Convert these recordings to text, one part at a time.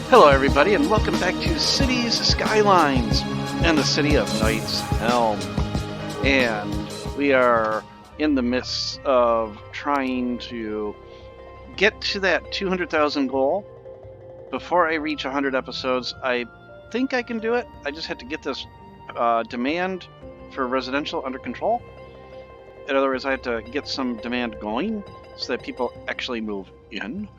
Hello everybody and welcome back to Cities Skylines and the city of Knight's Helm. And we are in the midst of trying to get to that 200,000 goal. Before I reach 100 episodes, I think I can do it. I just have to get this demand for residential under control. In other words, I have to get some demand going so that people actually move in.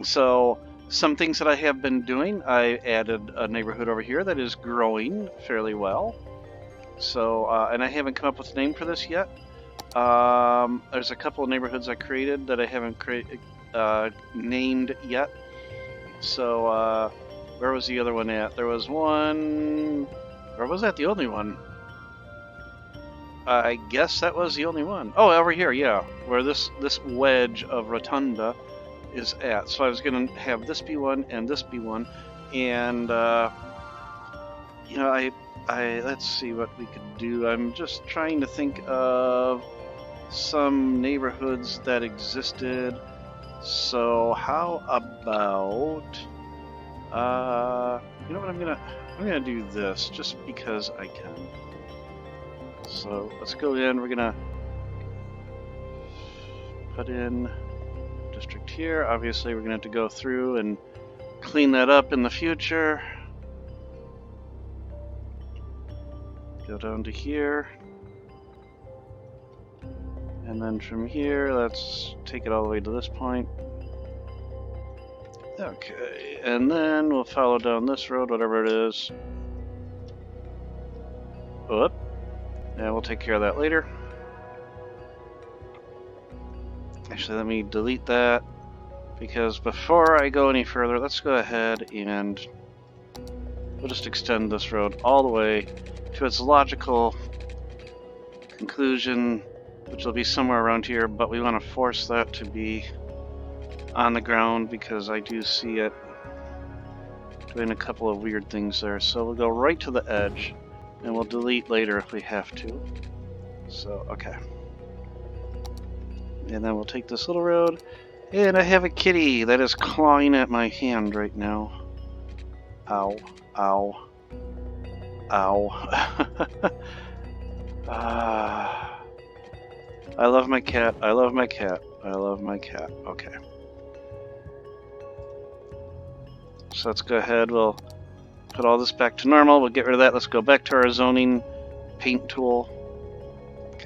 So some things that I have been doing, I added a neighborhood over here that is growing fairly well. So, and I haven't come up with a name for this yet. There's a couple of neighborhoods I created that I haven't named yet. So, where was the other one at? There was one... Or was that the only one? I guess that was the only one. Oh, over here, yeah. Where this wedge of Rotunda is at. So I was going to have this be one and this be one, and you know, I let's see what we could do. I'm just trying to think of some neighborhoods that existed. So how about you know what, I'm gonna do this just because I can. So let's go in. We're gonna put in district here. Obviously we're going to have to go through and clean that up in the future. Go down to here. And then from here, let's take it all the way to this point. Okay, and then we'll follow down this road, whatever it is. Whoop. And we'll take care of that later. Actually, let me delete that, because before I go any further, let's go ahead and we'll just extend this road all the way to its logical conclusion, which will be somewhere around here, but we want to force that to be on the ground because I do see it doing a couple of weird things there. So we'll go right to the edge, and we'll delete later if we have to. So, okay. And then we'll take this little road, and I have a kitty that is clawing at my hand right now. Ow, ow, ow. I love my cat, I love my cat, I love my cat. Okay. So let's go ahead, we'll put all this back to normal, we'll get rid of that, let's go back to our zoning paint tool.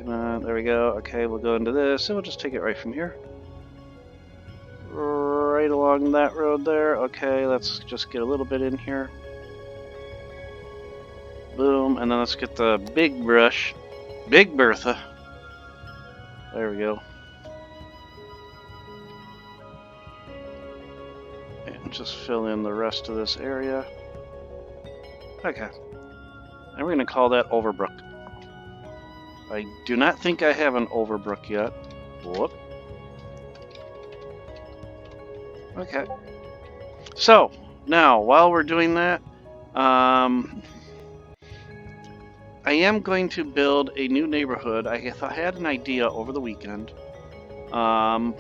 There we go. Okay, we'll go into this, and we'll just take it right from here. Right along that road there. Okay, let's just get a little bit in here. Boom, and then let's get the big brush. Big Bertha. There we go. And just fill in the rest of this area. Okay. And we're going to call that Overbrook. I do not think I have an Overbrook yet. Whoop. Okay. So, now, while we're doing that, I am going to build a new neighborhood. I had an idea over the weekend. I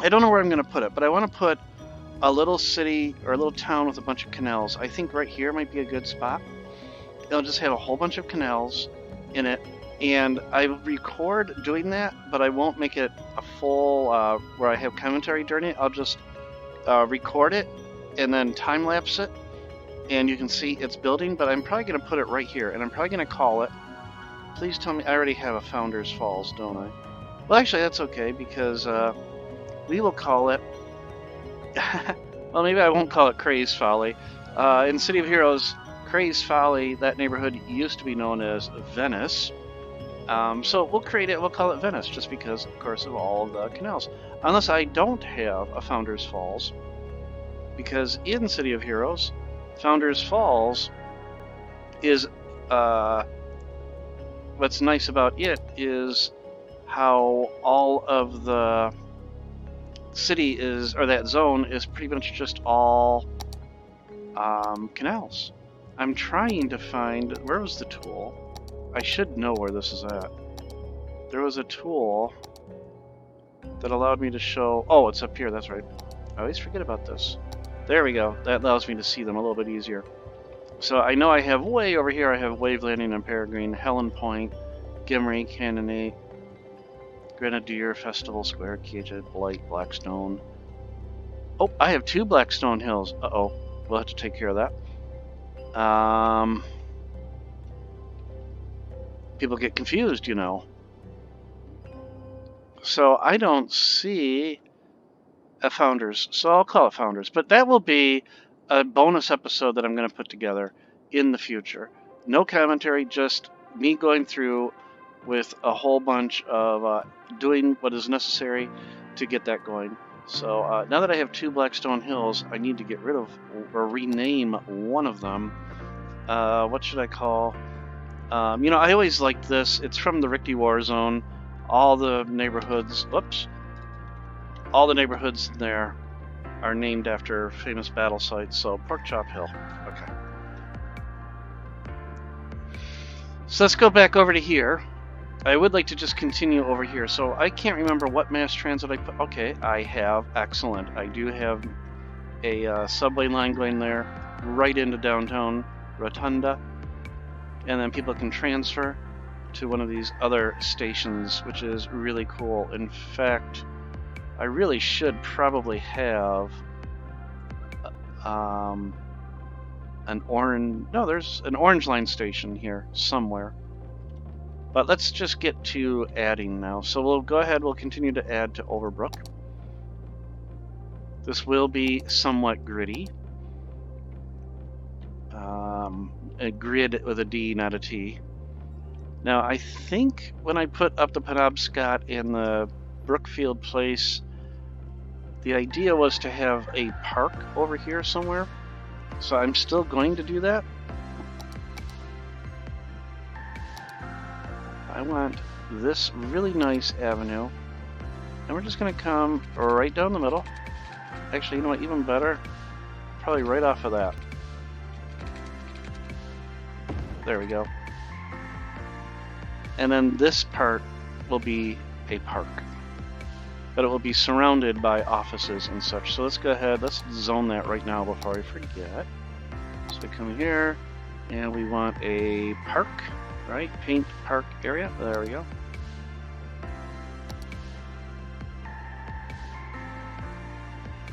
don't know where I'm going to put it, but I want to put a little city or a little town with a bunch of canals. I think right here might be a good spot. It'll just have a whole bunch of canals in it, and I record doing that, but I won't make it a full where I have commentary during it. I'll just record it and then time lapse it, and you can see it's building. But I'm probably going to put it right here, and I'm probably going to call it, please tell me, I already have a Founders Falls, don't I? Well, actually that's okay, because we will call it well, maybe I won't call it Craze Folly. In City of Heroes, Craze Folly, that neighborhood used to be known as Venice. So we'll create it, we'll call it Venice, just because, of course, of all the canals. Unless I don't have a Founders Falls, because in City of Heroes, Founders Falls is, what's nice about it is how all of the city is, or that zone is pretty much just all canals. I'm trying to find, where was the tool? I should know where this is at. There was a tool that allowed me to show, oh, it's up here, that's right. I always forget about this. There we go. That allows me to see them a little bit easier. So I know I have way over here, I have Wave Landing and Peregrine, Helen Point, Gimri, Cannonade, Grenadier, Festival Square, Caged, Blight, Blackstone. Oh, I have 2 Blackstone Hills. Uh-oh. We'll have to take care of that. People get confused, you know. So I don't see a Founders, so I'll call it Founders. But that will be a bonus episode that I'm going to put together in the future. No commentary, just me going through with a whole bunch of doing what is necessary to get that going. So now that I have 2 Blackstone Hills, I need to get rid of or rename one of them. What should I call? You know, I always liked this. It's from the Rickety War Zone. All the neighborhoods, all the neighborhoods there are named after famous battle sites. So Pork Chop Hill. Okay. So let's go back over to here. I would like to just continue over here. So I can't remember what mass transit I put. Okay, I have. Excellent. I do have a subway line going there right into downtown Rotunda. And then people can transfer to one of these other stations, which is really cool. In fact, I really should probably have an orange... No, there's an orange line station here somewhere. But let's just get to adding now. So we'll go ahead, we'll continue to add to Overbrook. This will be somewhat gritty. A grid with a D, not a T. Now, I think when I put up the Penobscot and the Brookfield Place, the idea was to have a park over here somewhere. So I'm still going to do that. I want this really nice avenue. And we're just going to come right down the middle. Actually, you know what, even better? Probably right off of that. There we go. And then this part will be a park. But it will be surrounded by offices and such. So let's go ahead, let's zone that right now before I forget. So we come here, and we want a park, right? Paint park area. There we go.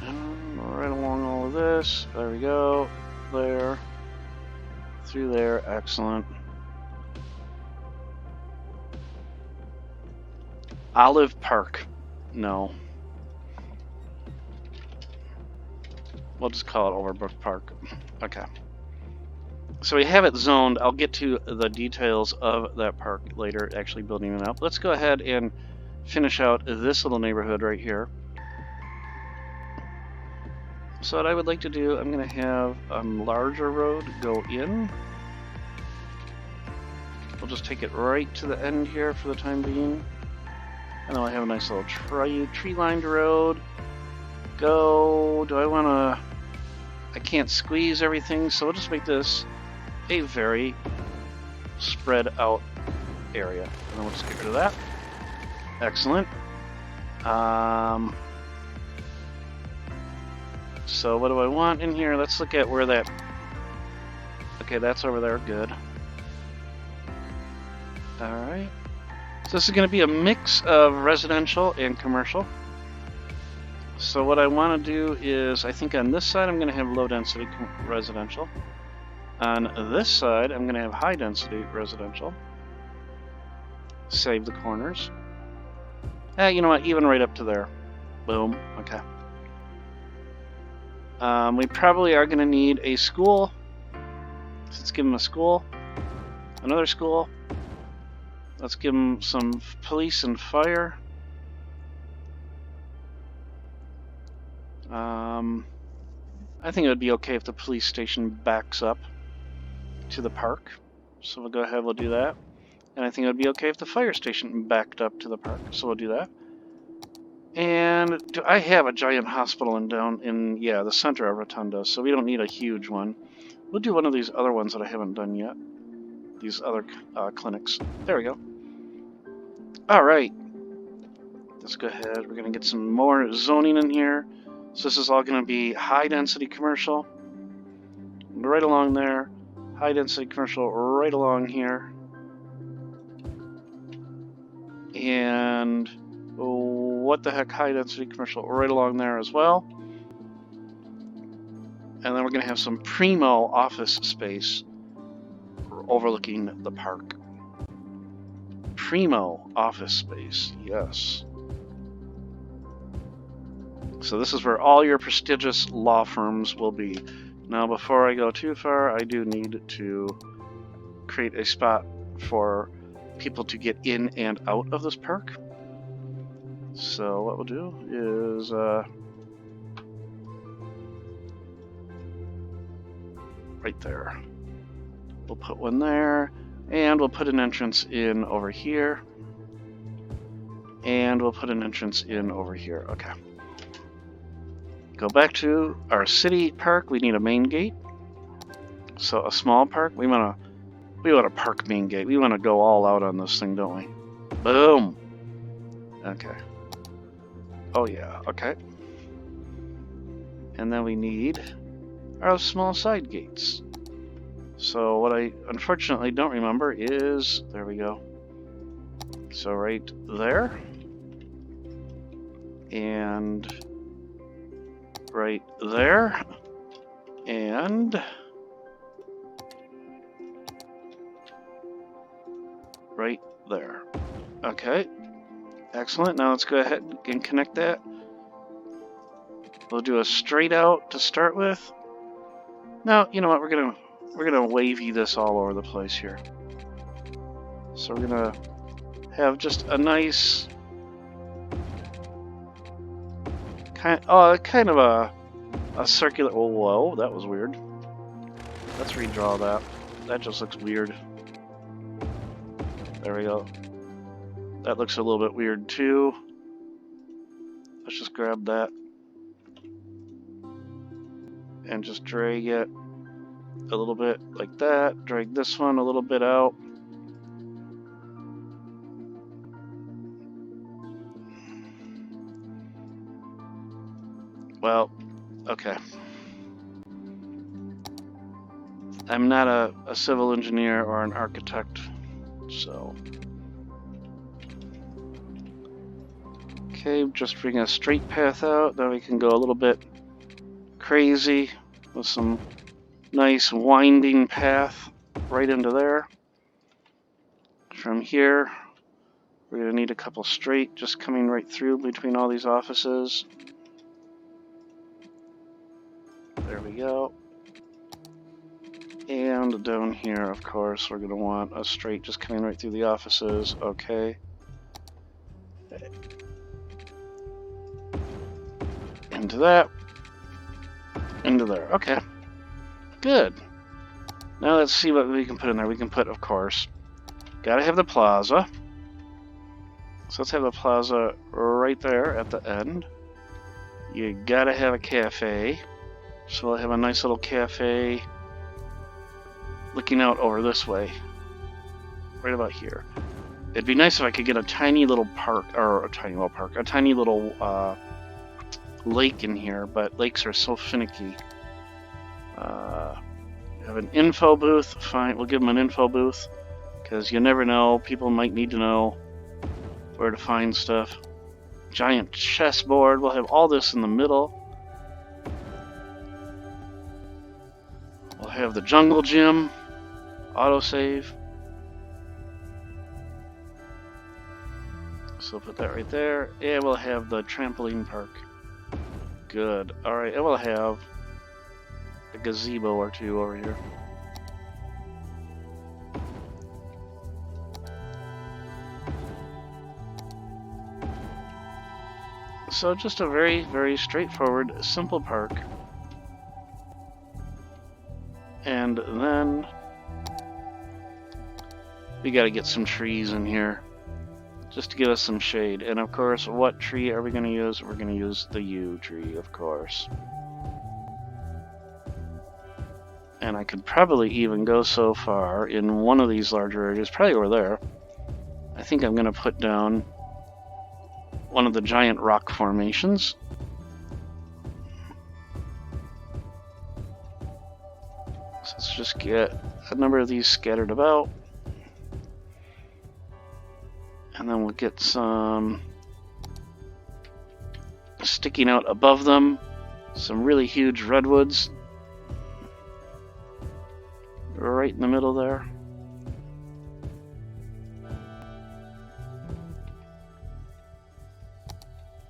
And right along all of this. There we go. There. Through there. Excellent. Olive Park. No. We'll just call it Overbrook Park. Okay. So we have it zoned. I'll get to the details of that park later, actually building it up. Let's go ahead and finish out this little neighborhood right here. So what I would like to do, I'm going to have a larger road go in. We'll just take it right to the end here for the time being. And then I have a nice little tree-lined road. Go. Do I want to... I can't squeeze everything, so we'll just make this a very spread out area. And then we'll just get rid of that. Excellent. So what do I want in here? Let's look at where that... Okay, that's over there. Good. Alright. So this is going to be a mix of residential and commercial. So what I want to do is, I think on this side I'm going to have low density residential. On this side I'm going to have high density residential. Save the corners. You know what, even right up to there. Boom. Okay. We probably are going to need a school. So let's give them a school. Another school. Let's give them some police and fire. I think it would be okay if the police station backs up to the park. So we'll go ahead, we'll do that. And I think it would be okay if the fire station backed up to the park. So we'll do that. And do I have a giant hospital down in the center of Rotunda, so we don't need a huge one. We'll do one of these other ones that I haven't done yet. These other clinics. There we go. Alright. Let's go ahead. We're going to get some more zoning in here. So this is all going to be high density commercial right along there, high density commercial right along here, and what the heck, high density commercial right along there as well. And then we're going to have some primo office space overlooking the park. Primo office space, yes. So this is where all your prestigious law firms will be. Now, before I go too far, I do need to create a spot for people to get in and out of this park. So what we'll do is right there. We'll put one there, and we'll put an entrance in over here, and we'll put an entrance in over here. Okay. Go back to our city park. We need a main gate. So a small park. We want a park main gate. We want to go all out on this thing, don't we? Boom. Okay. Oh yeah. Okay. And then we need our small side gates. So what I unfortunately don't remember is, there we go. So right there, and right there, and right there. Okay, excellent. Now let's go ahead and connect that. We'll do a straight out to start with. Now, you know what, we're gonna wavy this all over the place here. So we're gonna have just a nice kind of a circular. Oh, whoa, that was weird. Let's redraw that. That just looks weird. There we go. That looks a little bit weird too. Let's just grab that and just drag it a little bit like that. Drag this one a little bit out. Well, okay. I'm not a civil engineer or an architect, so. Okay, just bring a straight path out. Then we can go a little bit crazy with some nice winding path right into there. From here, we're going to need a couple straight just coming right through between all these offices. There we go. And down here, of course, we're going to want a straight just coming right through the offices. Okay. Into that. Into there. Okay. Good. Now let's see what we can put in there. We can put, of course, gotta have the plaza. So let's have the plaza right there at the end. You gotta have a cafe. So we'll have a nice little cafe looking out over this way. Right about here. It'd be nice if I could get a tiny little park, or a tiny little lake in here, but lakes are so finicky. Have an info booth. Fine, we'll give them an info booth, because you never know. People might need to know where to find stuff. Giant chessboard. We'll have all this in the middle. We'll have the jungle gym. Autosave. So put that right there. And we'll have the trampoline park. Good. Alright, and we'll have a gazebo or two over here. So just a very, very straightforward, simple park. And then we gotta get some trees in here just to give us some shade. And of course, what tree are we gonna use? We're gonna use the yew tree, of course. And I could probably even go so far in one of these larger areas, probably over there. I think I'm gonna put down one of the giant rock formations. So let's just get a number of these scattered about. And then we'll get some sticking out above them. Some really huge redwoods. Right in the middle there.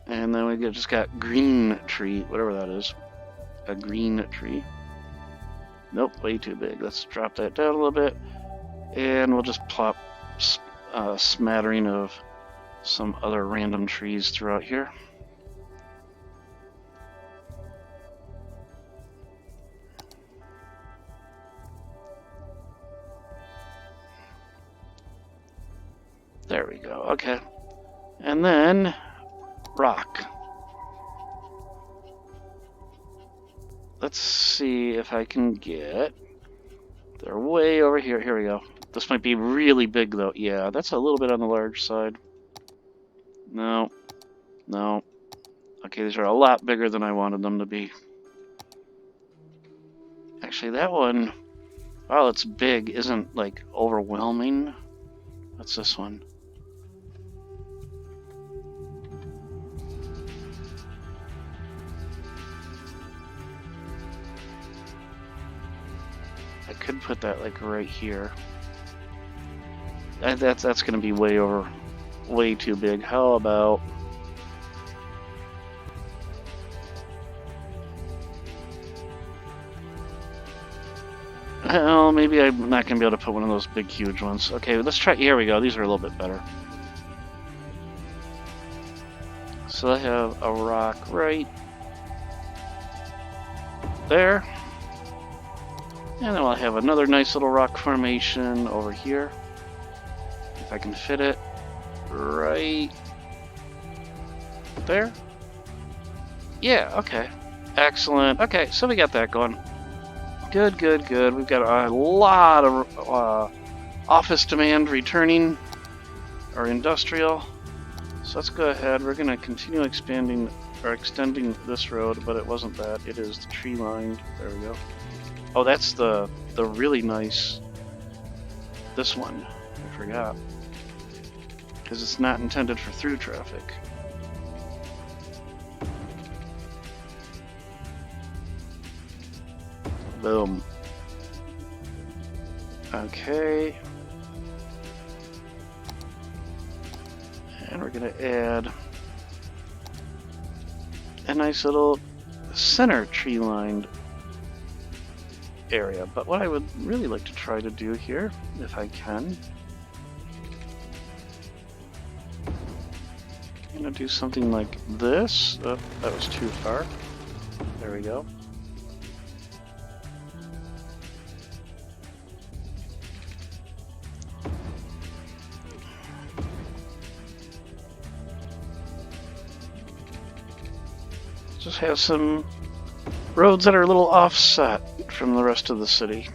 And then we just got green tree, whatever that is. A green tree. Nope, way too big. Let's drop that down a little bit. And we'll just plop a smattering of some other random trees throughout here. There we go, okay. And then rock. Let's see if I can get... They're way over here. Here we go. This might be really big, though. Yeah, that's a little bit on the large side. No. No. Okay, these are a lot bigger than I wanted them to be. Actually, that one, while it's big, isn't, like, overwhelming. What's this one? I could put that like right here. That's going to be way too big. How about well, maybe I'm not going to be able to put one of those big, huge ones. Okay, let's try. Here we go. These are a little bit better. So I have a rock right there. And then we'll have another nice little rock formation over here. If I can fit it right there. Yeah, okay. Excellent. Okay, so we got that going. Good, good, good. We've got a lot of office demand returning, or industrial. So let's go ahead. We're going to continue expanding or extending this road, but it wasn't that. It is the tree lined. There we go. Oh, that's the really nice, this one, I forgot, because it's not intended for through traffic. Boom. Okay. And we're going to add a nice little center tree lined area, but what I would really like to try to do here, if I can, I'm going to do something like this. Oh, that was too far. There we go. Just have some roads that are a little offset from the rest of the city.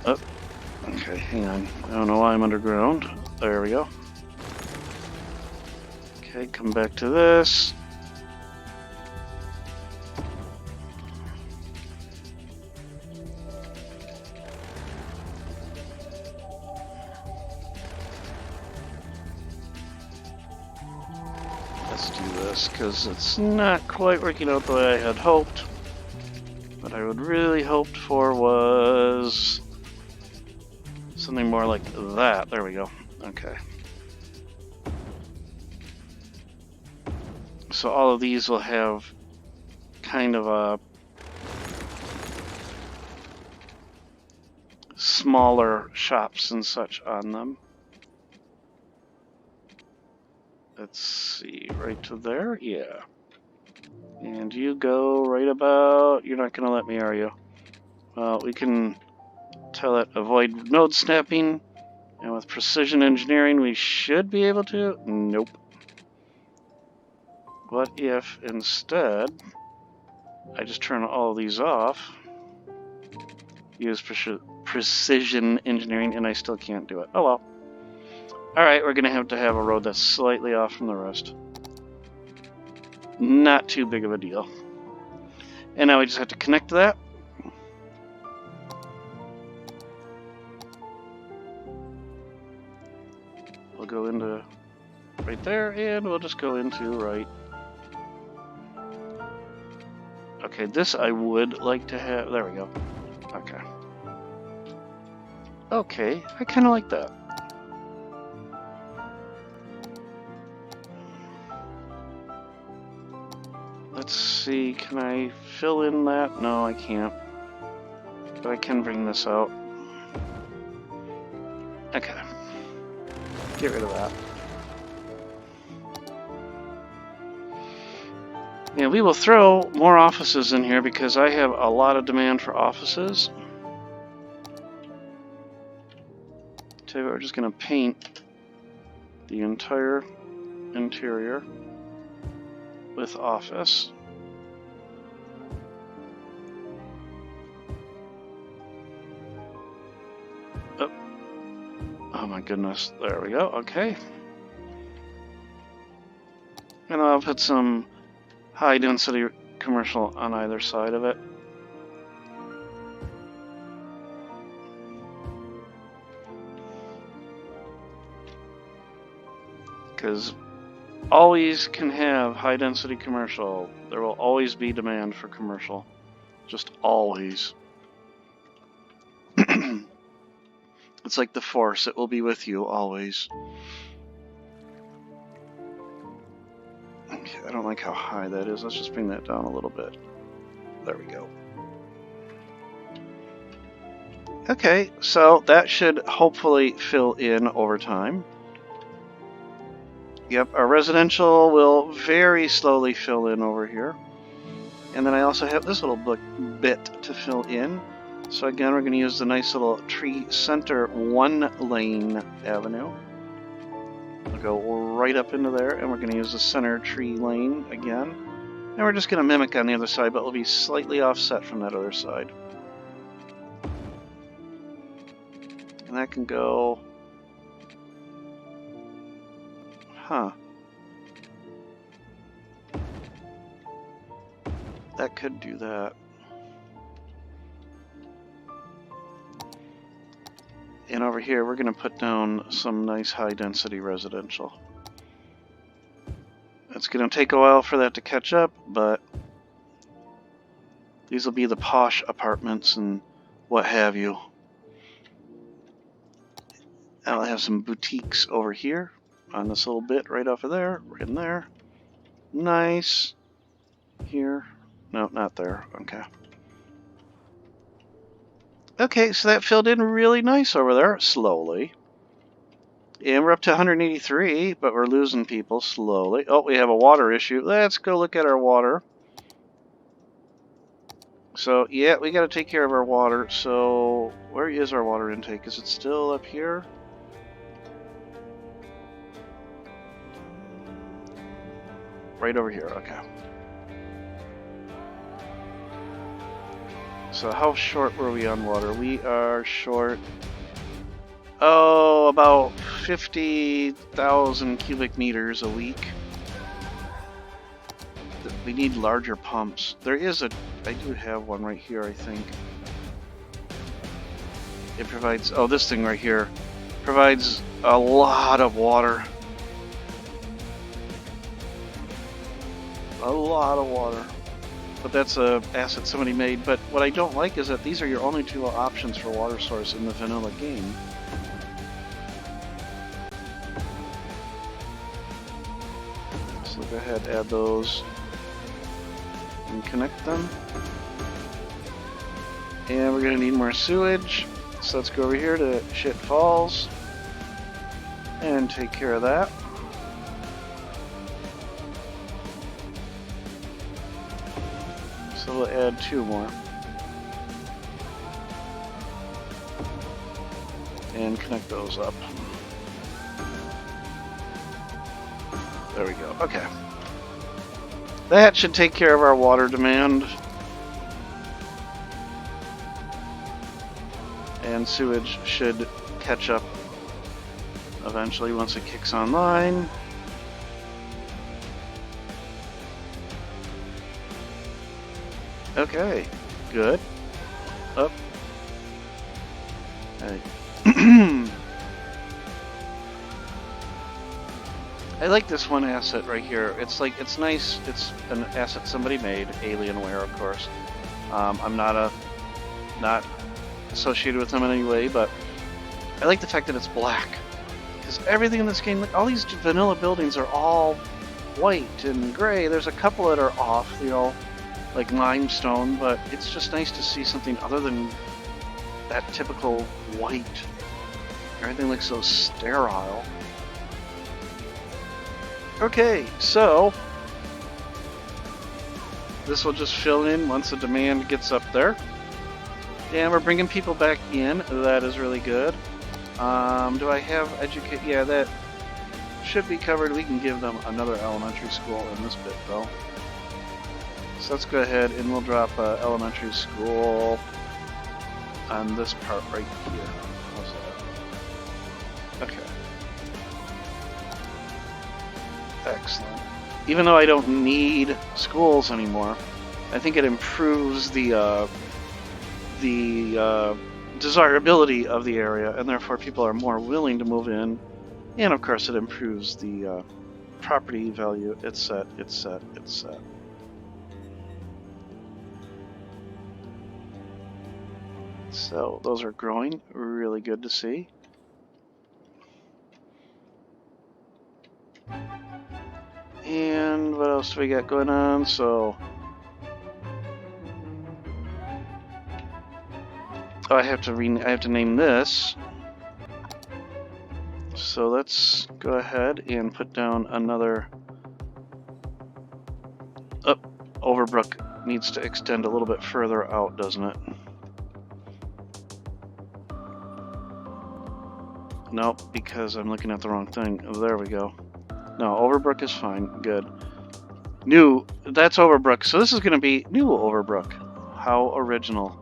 Oh, okay, hang on. I don't know why I'm underground. There we go. Okay, come back to this. Because it's not quite working out the way I had hoped. What I would really hoped for was something more like that. There we go. Okay. So all of these will have kind of a smaller shops and such on them. Let's see, right to there? Yeah. And you go right about... You're not going to let me, are you? Well, we can tell it avoid node snapping. And with precision engineering, we should be able to... Nope. What if, instead, I just turn all these off, use precision engineering, and I still can't do it? Oh well. Alright, we're going to have a road that's slightly off from the rest. Not too big of a deal. And now we just have to connect that. We'll go into right there, and we'll just go into right. Okay, this I would like to have. There we go. Okay. Okay, I kind of like that. Let's see, can I fill in that? No, I can't. But I can bring this out. Okay. Get rid of that. Yeah, we will throw more offices in here because I have a lot of demand for offices. So we're just going to paint the entire interior with office. Oh my goodness, there we go, okay. And I'll put some high density commercial on either side of it. Because always can have high density commercial. There will always be demand for commercial. Just always. It's like the Force, it will be with you always. Okay, I don't like how high that is. Let's just bring that down a little bit. There we go. Okay, so that should hopefully fill in over time. Yep, our residential will very slowly fill in over here. And then I also have this little bit to fill in. So again, we're going to use the nice little tree center 1-lane avenue. We'll go right up into there, and we're going to use the center tree lane again. And we're just going to mimic on the other side, but it'll be slightly offset from that other side. And that can go... Huh. That could do that. And over here, we're going to put down some nice high-density residential. It's going to take a while for that to catch up, but these will be the posh apartments and what have you. And I'll have some boutiques over here on this little bit right off of there, right in there. Nice. Here. No, not there. Okay. Okay, so that filled in really nice over there, slowly. And we're up to 183, but we're losing people slowly. Oh, we have a water issue. Let's go look at our water. So, yeah, we got to take care of our water. So, where is our water intake? Is it still up here? Right over here, okay. So how short were we on water? We are short, oh, about 50,000 cubic meters a week. We need larger pumps. There is a, I do have one right here, I think. It provides, oh, this thing right here provides a lot of water. A lot of water. But that's a asset somebody made. But what I don't like is that these are your only two options for water source in the vanilla game. So go ahead, add those and connect them. And we're gonna need more sewage. So let's go over here to Shit Falls and take care of that. So we'll add 2 more. And connect those up. There we go. Okay. That should take care of our water demand. And sewage should catch up eventually once it kicks online. Okay, good. Up. Hey. I like this one asset right here. It's like, it's nice. It's an asset somebody made, Alienware, of course. I'm not associated with them in any way, but I like the fact that it's black. Because everything in this game, like all these vanilla buildings are all white and gray. There's a couple that are off, you know, like limestone, but it's just nice to see something other than that typical white. Everything looks so sterile. Okay, so this will just fill in once the demand gets up there. And we're bringing people back in. That is really good. Do I have educate? Yeah, that should be covered. We can give them another elementary school in this bit, though. So let's go ahead and we'll drop elementary school on this part right here. How's that? Okay. Excellent. Even though I don't need schools anymore, I think it improves the desirability of the area, and therefore people are more willing to move in. And of course, it improves the property value. It's set. It's set. It's set. So those are growing. Really good to see. And what else do we got going on? So, oh, I have to name this. So let's go ahead and put down another. Oh, Overbrook needs to extend a little bit further out, doesn't it? Nope, because I'm looking at the wrong thing. Oh, there we go. No, Overbrook is fine. Good. New. That's Overbrook. So this is going to be New Overbrook. How original.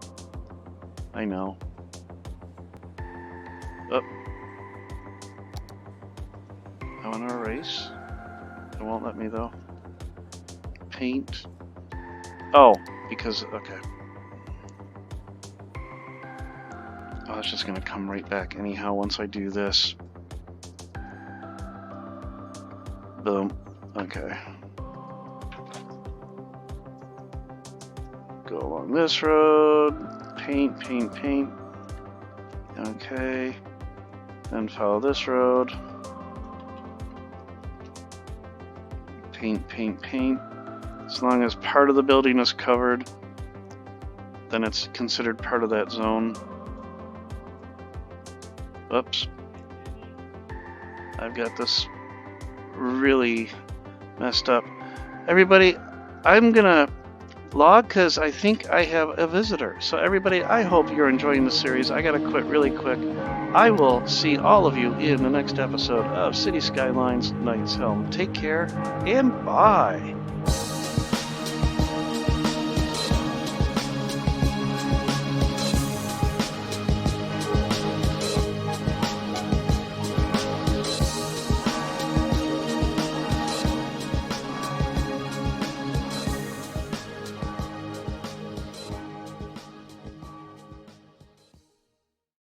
I know. Oh. I want to erase. It won't let me, though. Paint. Oh, because... Okay. Oh, it's just going to come right back anyhow once I do this. Boom. Okay. Go along this road. Paint, paint, paint. Okay. Then follow this road. Paint, paint, paint. As long as part of the building is covered, then it's considered part of that zone. Oops. I've got this really messed up. Everybody, I'm gonna log because I think I have a visitor. So everybody, I hope you're enjoying the series. I gotta quit really quick. I will see all of you in the next episode of City Skylines Knights Helm. Take care and bye.